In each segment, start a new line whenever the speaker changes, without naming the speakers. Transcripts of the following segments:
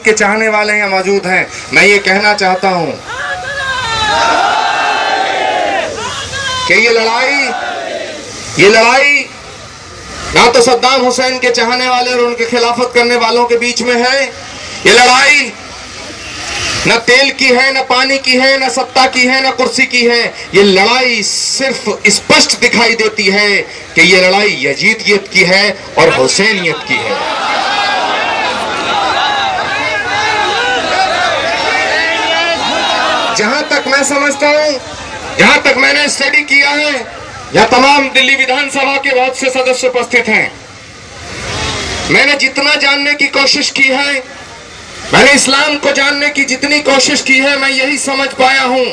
के चाहने वाले यहाँ मौजूद हैं, मैं ये कहना चाहता हूँ कि ये लड़ाई ना तो सद्दाम हुसैन के चाहने वाले और उनके खिलाफत करने वालों के बीच में है। ये लड़ाई न तेल की है, न पानी की है, न सत्ता की है, न कुर्सी की है। ये लड़ाई सिर्फ स्पष्ट दिखाई देती है कि ये लड़ाई यजीदियत की है और हुसैनियत की है। जहां तक मैं समझता हूं, जहां तक मैंने स्टडी किया है, यह तमाम दिल्ली विधानसभा के बहुत से सदस्य उपस्थित हैं। मैंने जितना जानने की कोशिश की है, मैंने इस्लाम को जानने की जितनी कोशिश की है, मैं यही समझ पाया हूं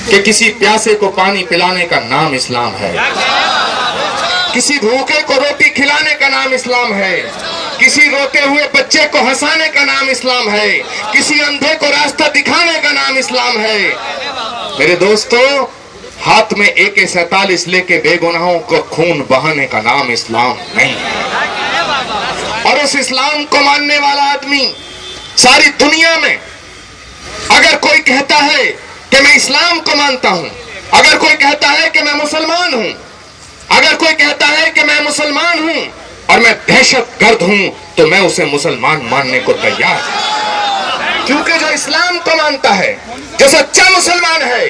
कि किसी प्यासे को पानी पिलाने का नाम इस्लाम है, किसी भूखे को रोटी खिलाने का नाम इस्लाम है, किसी रोते हुए बच्चे को हंसाने का नाम इस्लाम है, किसी अंधे को रास्ता दिखाने का नाम इस्लाम है। मेरे दोस्तों, हाथ में AK-47 लेके बेगुनाहों को खून बहाने का नाम इस्लाम नहीं है। और उस इस्लाम को मानने वाला आदमी सारी दुनिया में, अगर कोई कहता है कि मैं इस्लाम को मानता हूं, अगर कोई कहता है कि मैं मुसलमान हूं, अगर कोई कहता है कि मैं मुसलमान हूं और मैं दहशतगर्द हूं, तो मैं उसे मुसलमान मानने को तैयार हूं। क्योंकि जो इस्लाम को मानता है, जो सच्चा मुसलमान है,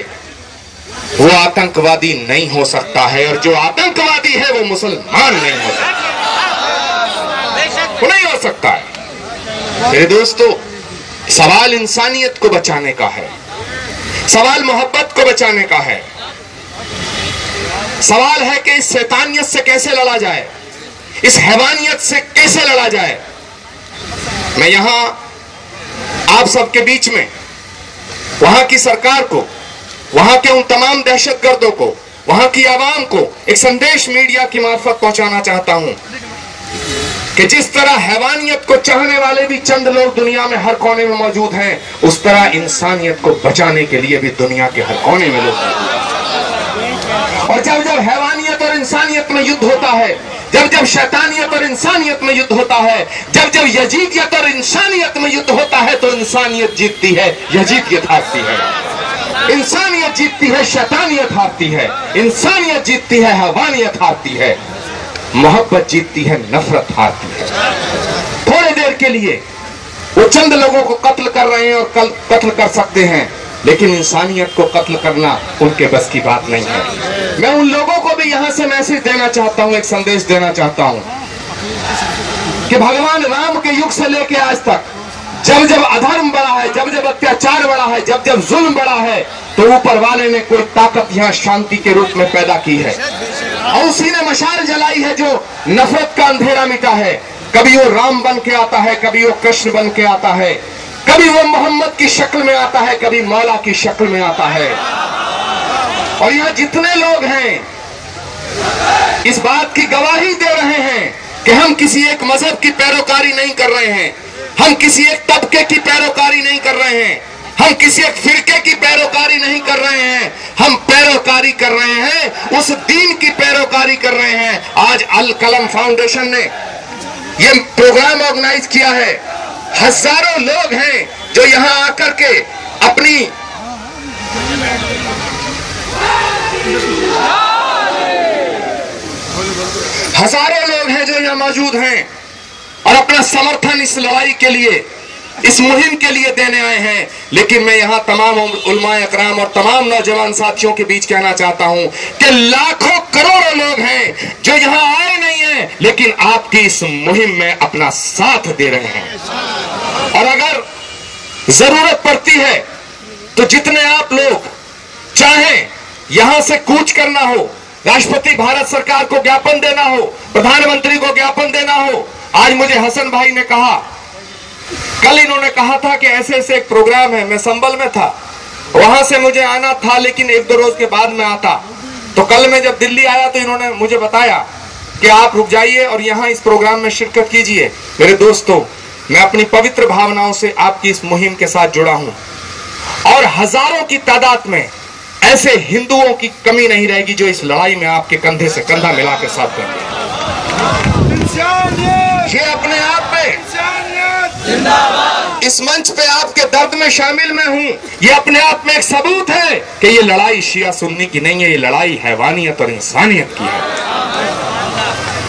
वो आतंकवादी नहीं हो सकता है, और जो आतंकवादी है वो मुसलमान नहीं हो सकता, वो नहीं हो सकता है। मेरे दोस्तों, सवाल इंसानियत को बचाने का है, सवाल मोहब्बत को बचाने का है, सवाल है कि इस शैतानियत से कैसे लड़ा जाए, इस हैवानियत से कैसे लड़ा जाए। मैं यहां आप सबके बीच में वहां की सरकार को, वहां के उन तमाम दहशतगर्दों को, वहां की आवाम को एक संदेश मीडिया की मार्फत पहुंचाना चाहता हूं कि जिस तरह हैवानियत को चाहने वाले भी चंद लोग दुनिया में हर कोने में मौजूद हैं, उस तरह इंसानियत को बचाने के लिए भी दुनिया के हर कोने में लोग मौजूद हैं। और जब जब हैवानियत और इंसानियत में युद्ध होता है, जब जब शैतानियत और इंसानियत में युद्ध होता है, जब जब यजीदियत और इंसानियत में युद्ध होता है, तो इंसानियत जीतती है, यजीदियत हारती है। इंसानियत जीतती है, शैतानियत हारती है। इंसानियत जीतती है, हैवानियत हारती है। मोहब्बत जीतती है, नफरत हारती है। थोड़ी देर के लिए वो चंद लोगों को कत्ल कर रहे हैं और कत्ल कर सकते हैं, लेकिन इंसानियत को कत्ल करना उनके बस की बात नहीं है। मैं उन लोगों को भी यहां से मैसेज देना चाहता हूं, एक संदेश देना चाहता हूं कि भगवान राम के युग से लेकर आज तक जब जब अधर्म बढ़ा है, जब जब अत्याचार बढ़ा है, जब जब जुल्म बढ़ा है, तो ऊपर वाले ने कोई ताकत यहाँ शांति के रूप में पैदा की है, और उसी ने मशाल जलाई है जो नफरत का अंधेरा मिटा है। कभी वो राम बन के आता है, कभी वो कृष्ण बन के आता है, कभी वो मोहम्मद की शक्ल में आता है, कभी मौला की शक्ल में आता है। और यहाँ जितने लोग हैं इस बात की गवाही दे रहे हैं कि हम किसी एक मजहब की पैरोकारी नहीं कर रहे हैं, हम किसी एक तबके की पैरोकारी नहीं कर रहे हैं, हम किसी एक फिरके की पैरोकारी नहीं कर रहे हैं, हम पैरोकारी कर रहे हैं, उस दीन की पैरोकारी कर रहे हैं। आज अल कलम फाउंडेशन ने ये प्रोग्राम ऑर्गेनाइज किया है। हजारों लोग हैं जो यहां आकर के अपनी हजारों लोग हैं जो यहां मौजूद हैं और अपना समर्थन इस लड़ाई के लिए, इस मुहिम के लिए देने आए हैं। लेकिन मैं यहां तमाम उलमाए अकराम और तमाम नौजवान साथियों के बीच कहना चाहता हूं कि लाखों करोड़ों लोग हैं जो यहां आए नहीं हैं, लेकिन आपकी इस मुहिम में अपना साथ दे रहे हैं। और अगर जरूरत पड़ती है तो जितने आप लोग चाहें यहां से कूच करना हो, राष्ट्रपति भारत सरकार को ज्ञापन देना हो, प्रधानमंत्री को ज्ञापन देना हो। आज मुझे हसन भाई ने कहा, कल इन्होंने कहा था कि ऐसे ऐसे एक प्रोग्राम है, मैं संबल में था, वहां से मुझे आना था लेकिन 1-2 रोज के बाद में आता। तो कल मैं जब दिल्ली आया तो इन्होंने मुझे बताया कि आप रुक जाइए और यहाँ इस प्रोग्राम में शिरकत कीजिए। मेरे दोस्तों, मैं अपनी पवित्र भावनाओं से आपकी इस मुहिम के साथ जुड़ा हूं और हजारों की तादाद में ऐसे हिंदुओं की कमी नहीं रहेगी जो इस लड़ाई में आपके कंधे से कंधा मिला के साथ देंगे। ये अपने आप में जिंदाबाद। इस मंच पे आपके दर्द में शामिल मैं हूं, ये अपने आप में एक सबूत है कि ये लड़ाई शिया सुन्नी की नहीं है, ये लड़ाई हैवानियत और इंसानियत की है।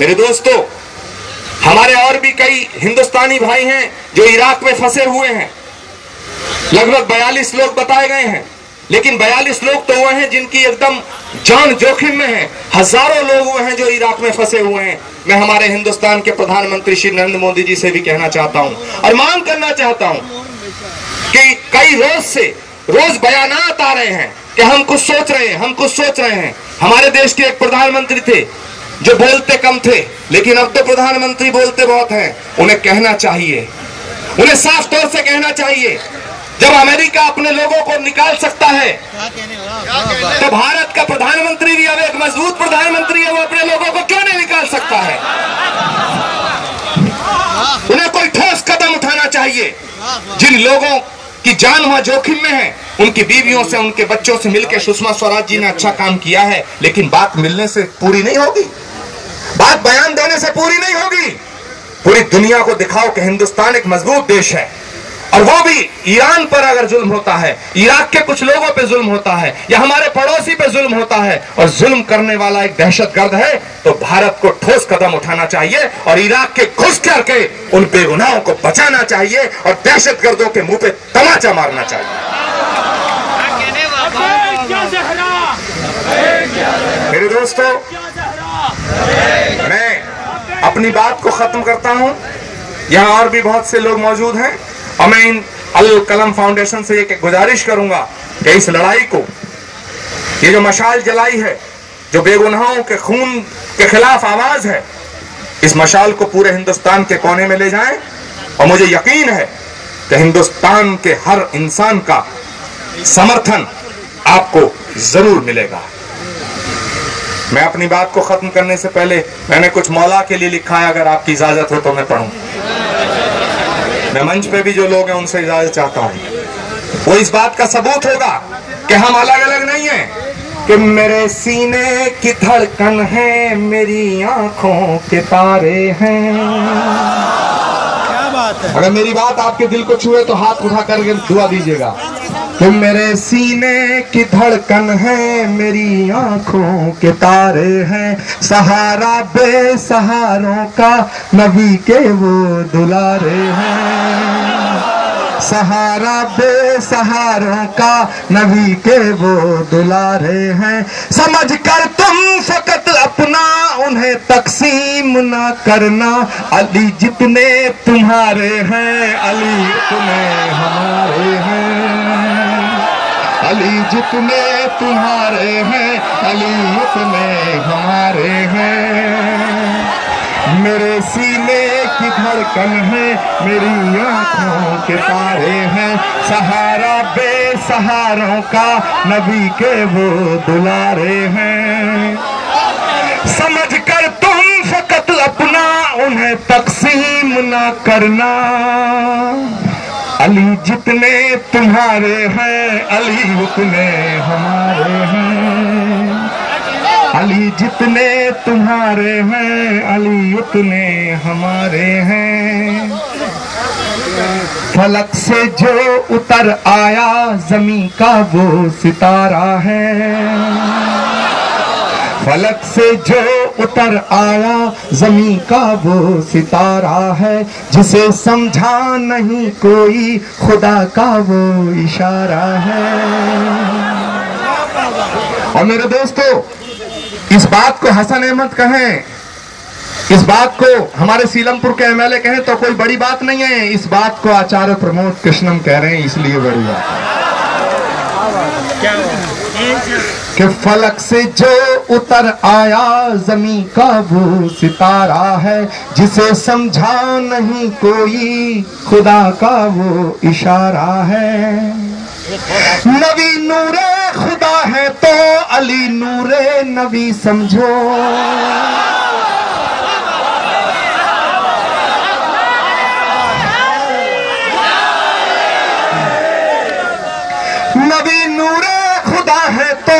मेरे दोस्तों, हमारे और भी कई हिंदुस्तानी भाई हैं जो इराक में फंसे हुए हैं। लगभग 42 लोग बताए गए हैं, लेकिन 42 लोग तो वो हैं जिनकी एकदम जान जोखिम में है। हजारों लोग वो हैं जो इराक में फंसे हुए हैं। मैं हमारे हिंदुस्तान के प्रधानमंत्री श्री नरेंद्र मोदी जी से भी कहना चाहता हूं और मांग करना चाहता हूं कि कई रोज बयानात आ रहे हैं कि हम कुछ सोच रहे हैं। हमारे देश के एक प्रधानमंत्री थे जो बोलते कम थे, लेकिन अब तो प्रधानमंत्री बोलते बहुत हैं। उन्हें कहना चाहिए, उन्हें साफ तौर से कहना चाहिए, जब अमेरिका अपने लोगों को निकाल सकता है तो भारत का प्रधानमंत्री भी अब एक मजबूत प्रधानमंत्री है, वो अपने लोगों को क्यों नहीं निकाल सकता है? उन्हें कोई ठोस कदम उठाना चाहिए। जिन लोगों की जान वहां जोखिम में है, उनकी बीवियों से, उनके बच्चों से मिलकर सुषमा स्वराज जी ने अच्छा काम किया है, लेकिन बात मिलने से पूरी नहीं होगी, बात बयान देने से पूरी नहीं होगी। पूरी दुनिया को दिखाओ कि हिंदुस्तान एक मजबूत देश है। और वो भी ईरान पर अगर जुल्म होता है, इराक के कुछ लोगों पे जुल्म होता है, या हमारे पड़ोसी पे जुल्म होता है और जुल्म करने वाला एक दहशतगर्द है, तो भारत को ठोस कदम उठाना चाहिए और इराक के घुस करके उन बेगुनाहों को बचाना चाहिए और दहशतगर्दों के मुंह पे तमाचा मारना चाहिए। मेरे दोस्तों, मैं अपनी बात को खत्म करता हूं। यहां और भी बहुत से लोग मौजूद हैं और मैं इन अल कलम फाउंडेशन से एक गुजारिश करूंगा कि इस लड़ाई को, ये जो मशाल जलाई है, जो बेगुनाहों के खून के खिलाफ आवाज है, इस मशाल को पूरे हिंदुस्तान के कोने में ले जाएं। और मुझे यकीन है कि हिंदुस्तान के हर इंसान का समर्थन आपको जरूर मिलेगा। मैं अपनी बात को खत्म करने से पहले मैंने कुछ मौला के लिए लिखा है, अगर आपकी इजाजत हो तो मैं पढ़ूं। मैं मंच पे भी जो लोग हैं उनसे इजाजत चाहता हूं। वो इस बात का सबूत होगा कि हम अलग अलग नहीं हैं, कि मेरे सीने की धड़कन है, मेरी आंखों के तारे हैं। क्या बात है? अगर मेरी बात आपके दिल को छुए तो हाथ उठा करके दुआ दीजिएगा। तुम मेरे सीने की धड़कन है, मेरी आंखों के तारे हैं, सहारा बेसहारों का नबी के वो दुलारे हैं, सहारा बेसहारों का नबी के वो दुलारे हैं। समझ कर तुम फकत अपना उन्हें तकसीम ना करना, अली जितने तुम्हारे हैं, अली उतने हमारे हैं, अली जितने तुम्हारे हैं, अली उतने हमारे हैं। मेरे सीने की धड़कन है, मेरी आंखों के तारे हैं, सहारा बेसहारों का नबी के वो दुलारे हैं। समझ कर तुम फकत अपना उन्हें तकसीम ना करना, अली जितने तुम्हारे हैं, अली उतने हमारे हैं, अली जितने तुम्हारे हैं, अली उतने हमारे हैं। फलक से जो उतर आया ज़मीं का वो सितारा है, फलक से जो उतर आया ज़मीं का वो सितारा है, जिसे समझा नहीं कोई खुदा का वो इशारा है। और मेरे दोस्तों, इस बात को हसन अहमद कहें, इस बात को हमारे सीलमपुर के एमएलए कहें तो कोई बड़ी बात नहीं है, इस बात को आचार्य प्रमोद कृष्णम कह रहे हैं, इसलिए बड़ी बात कि फलक से जो उतर आया ज़मीं का वो सितारा है, जिसे समझा नहीं कोई खुदा का वो इशारा है। नबी नूरे खुदा है तो अली नूरे नबी समझो, नबी नूरे खुदा है तो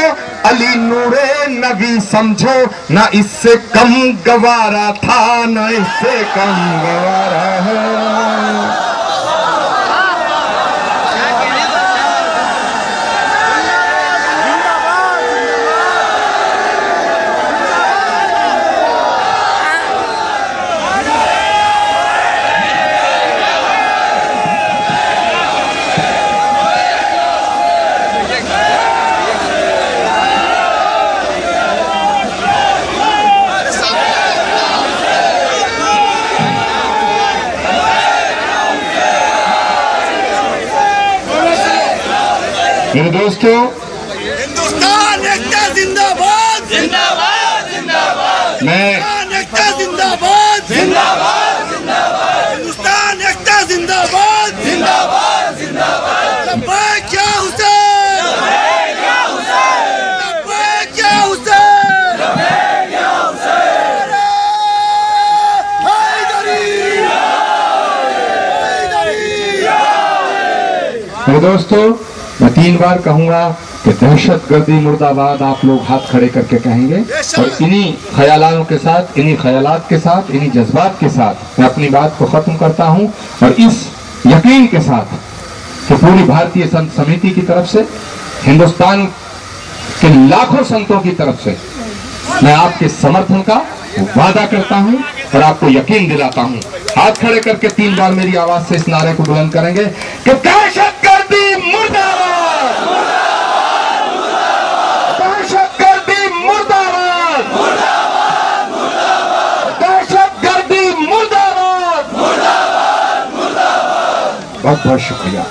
अली नूरे नबी समझो, ना इससे कम गवारा था, ना इससे कम गवारा है।
मेरे दोस्तों,
हिंदुस्तान एकता जिंदाबाद जिंदाबाद जिंदाबाद,
मैं
एकता जिंदाबाद जिंदाबाद जिंदाबाद, हिंदुस्तान एकता जिंदाबाद जिंदाबाद जिंदाबाद। लब्बैक या हुसैन, लब्बैक या हुसैन, लब्बैक या हुसैन, लब्बैक या हुसैन।
मेरे दोस्तों, मैं 3 बार कहूंगा कि दहशतगर्दी मुर्दाबाद आप लोग हाथ खड़े करके कहेंगे, और इन्हीं ख्यालों के साथ, इन्हीं ख्यालात के साथ, इन्हीं जज्बात के साथ मैं अपनी बात को खत्म करता हूं, और इस यकीन के साथ कि पूरी भारतीय संत समिति की तरफ से, हिंदुस्तान के लाखों संतों की तरफ से मैं आपके समर्थन का वादा करता हूं और आपको यकीन दिलाता हूं। हाथ खड़े करके 3 बार मेरी आवाज से इस नारे को बुलंद करेंगे कि दहशतगर्दी मुर्दाबाद, दहशतगर्दी मुर्दाबाद, दहशतगर्दी मुर्दाबाद। बहुत बहुत शुक्रिया।